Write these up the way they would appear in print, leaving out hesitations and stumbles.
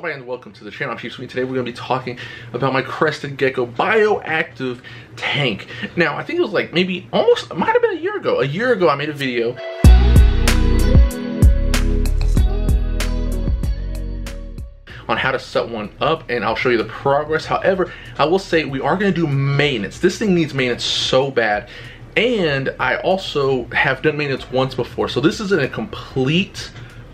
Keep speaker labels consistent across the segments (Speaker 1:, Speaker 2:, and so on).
Speaker 1: up, and welcome to the channel. I'm Chief Sweet. Today we're going to be talking about my Crested Gecko Bioactive tank. Now, I think it was like maybe almost, it might have been a year ago. A year ago I made a video on how to set one up, and I'll show you the progress. However, I will say we are going to do maintenance. This thing needs maintenance so bad. And I also have done maintenance once before. So this isn't a complete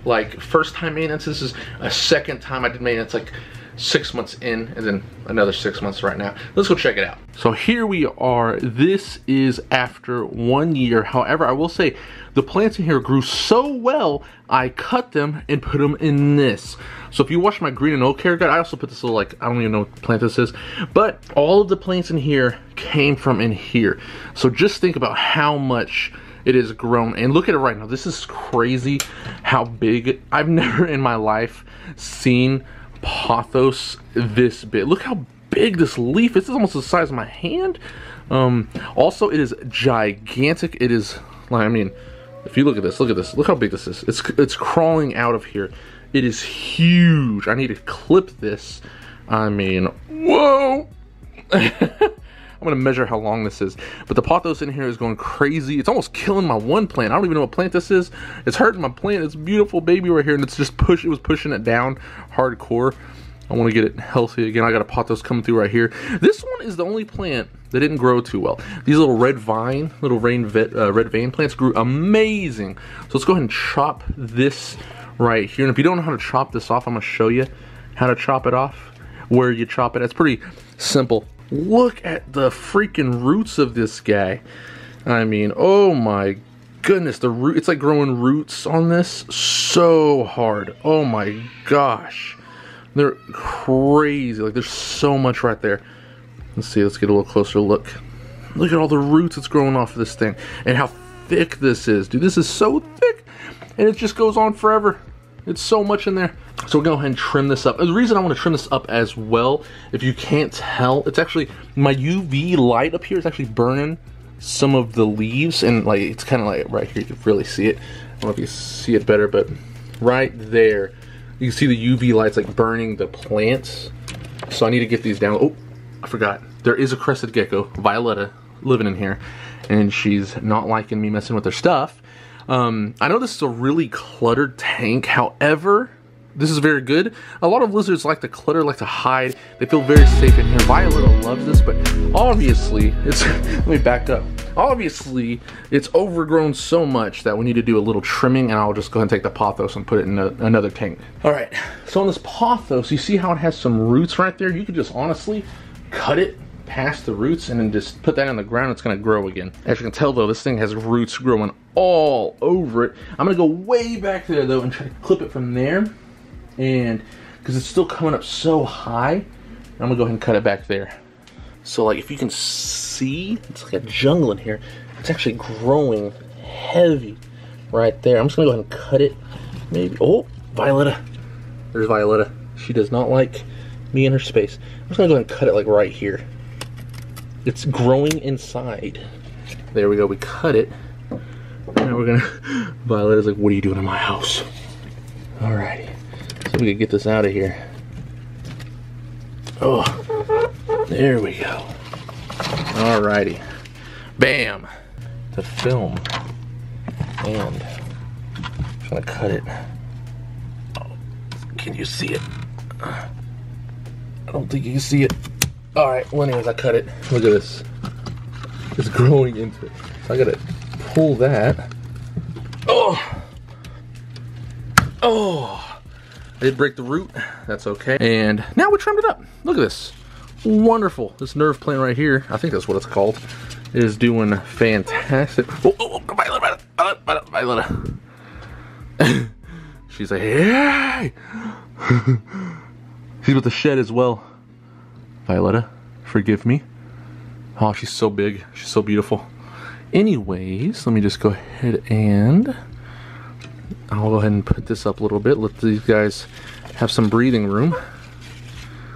Speaker 1: like first time maintenance. This is a second time I did maintenance, like 6 months in and then another 6 months right now. Let's go check it out. So here we are. This is after 1 year. However, I will say the plants in here grew so well, I cut them and put them in this. So if you watch my green and oak care guide, I also put this little, like, I don't even know what plant this is, but all of the plants in here came from in here. So just think about how much it has grown, and look at it right now. This is crazy how big. I've never in my life seen pothos this big. Look how big this leaf is. It's almost the size of my hand. Also, it is gigantic. It is, like, I mean, if you look at this, look how big this is. It's crawling out of here. It is huge. I need to clip this. I mean, whoa. I'm gonna measure how long this is. But the pothos in here is going crazy. It's almost killing my one plant. I don't even know what plant this is. It's hurting my plant. It's a beautiful baby right here, and it's just it was pushing it down hardcore. I want to get it healthy again. I got a pothos coming through right here. This one is the only plant that didn't grow too well. These little red vein plants grew amazing. So let's go ahead and chop this right here. And if you don't know how to chop this off, I'm gonna show you how to chop it off, where you chop it. It's pretty simple. Look at the freaking roots of this guy. I mean, oh my goodness, the root, it's like growing roots on this so hard. Oh my gosh. They're crazy. Like, there's so much right there. Let's see, let's get a little closer look. Look at all the roots that's growing off of this thing and how thick this is. Dude, this is so thick, and it just goes on forever. It's so much in there. So we'll go ahead and trim this up. The reason I want to trim this up as well, if you can't tell, it's actually my UV light up here is actually burning some of the leaves, and like it's kind of like right here, you can really see it. I don't know if you see it better, but right there you can see the UV lights like burning the plants. So I need to get these down. Oh, I forgot. There is a Crested Gecko, Violetta, living in here, and she's not liking me messing with her stuff. I know this is a really cluttered tank, however, this is very good. A lot of lizards like to clutter, like to hide. They feel very safe in here. Violetta loves this, but obviously, it's, let me back up. Obviously, it's overgrown so much that we need to do a little trimming, and I'll just go ahead and take the pothos and put it in another tank. All right, so on this pothos, you see how it has some roots right there? You could just honestly cut it past the roots and then just put that in the ground. It's gonna grow again. As you can tell though, this thing has roots growing all over it. I'm gonna go way back there though and try to clip it from there, and because it's still coming up so high, I'm gonna go ahead and cut it back there. So like if you can see, it's like a jungle in here. It's actually growing heavy right there. I'm just gonna go ahead and cut it. Maybe, oh, Violetta. There's Violetta. She does not like me in her space. I'm just gonna go ahead and cut it like right here. It's growing inside. There we go, we cut it. Now we're gonna, Violetta's like, what are you doing in my house? Alrighty, so we can get this out of here. Oh, there we go. Alrighty, bam, the film, and I'm gonna cut it. Oh, can you see it? I don't think you can see it. Alright, well anyways, I cut it. Look at this. It's growing into it. So I gotta pull that. Oh! Oh! I did break the root. That's okay. And now we trimmed it up. Look at this. Wonderful. This nerve plant right here, I think that's what it's called, is doing fantastic. Oh, oh, oh, Violetta. She's like, hey! She's with the shed as well. Violetta, forgive me. Oh, she's so big. She's so beautiful. Anyways, let me just go ahead and I'll go ahead and put this up a little bit. Let these guys have some breathing room,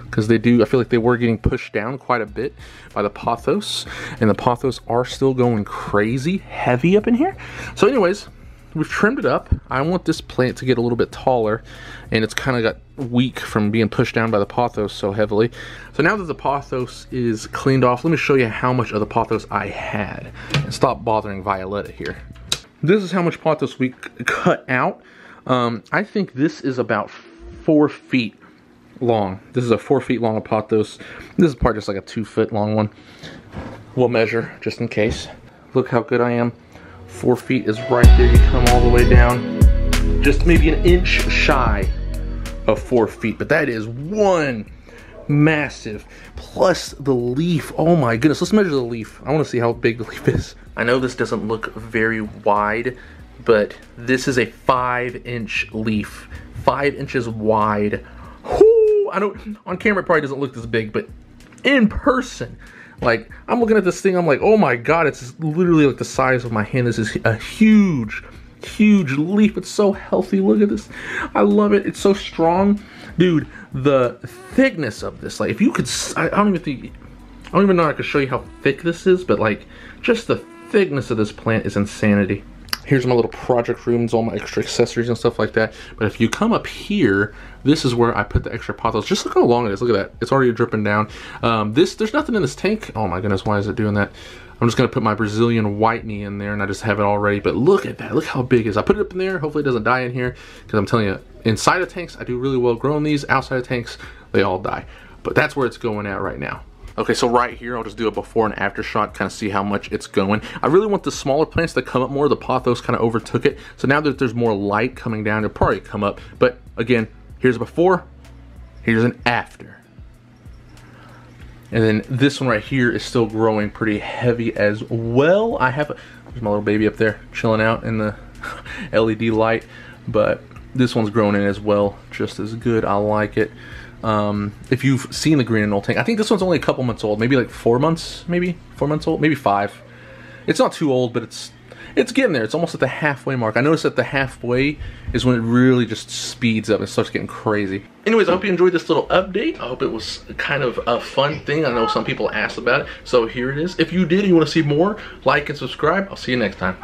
Speaker 1: because they do, I feel like they were getting pushed down quite a bit by the pothos, and the pothos are still going crazy heavy up in here. So anyways, we've trimmed it up. I want this plant to get a little bit taller, and it's kind of got weak from being pushed down by the pothos so heavily. So now that the pothos is cleaned off, let me show you how much of the pothos I had. And stop bothering Violetta here. This is how much pothos we cut out. I think this is about 4 feet long. This is a 4 feet long of pothos. This is part just like a 2 foot long one. We'll measure just in case. Look how good I am. 4 feet is right there. You come all the way down. Just maybe an inch shy of 4 feet. But that is one massive. Plus the leaf. Oh my goodness. Let's measure the leaf. I want to see how big the leaf is. I know this doesn't look very wide, but this is a 5-inch leaf. 5 inches wide. Whoo! I don't, on camera it probably doesn't look this big, but in person, like, I'm looking at this thing, I'm like, oh my god, it's literally like the size of my hand. This is a huge, huge leaf. It's so healthy. Look at this. I love it. It's so strong. Dude, the thickness of this, like, if you could, I don't even know if I could show you how thick this is, but like, just the thickness of this plant is insanity. Here's my little project rooms, all my extra accessories and stuff like that. But if you come up here, this is where I put the extra pothos. Just look how long it is. Look at that. It's already dripping down. There's nothing in this tank. Oh my goodness, why is it doing that? I'm just gonna put my Brazilian whitey in there, and I just have it all ready. But look at that. Look how big it is. I put it up in there. Hopefully it doesn't die in here, because I'm telling you, inside of tanks, I do really well growing these. Outside of tanks, they all die. But that's where it's going at right now. Okay, so right here, I'll just do a before and after shot, kind of see how much it's going. I really want the smaller plants to come up more. The pothos kind of overtook it. So now that there's more light coming down, it'll probably come up. But again, here's a before, here's an after. And then this one right here is still growing pretty heavy as well. There's my little baby up there chilling out in the LED light. But this one's growing in as well, just as good. I like it. If you've seen the green and old tank, I think this one's only a couple months old, maybe like 4 months, maybe 4 months old, maybe 5. It's not too old, but it's getting there. It's almost at the halfway mark. I noticed that the halfway is when it really just speeds up and starts getting crazy. Anyways, I hope you enjoyed this little update. I hope it was kind of a fun thing. I know some people asked about it, so here it is. If you did and you want to see more, like and subscribe. I'll see you next time.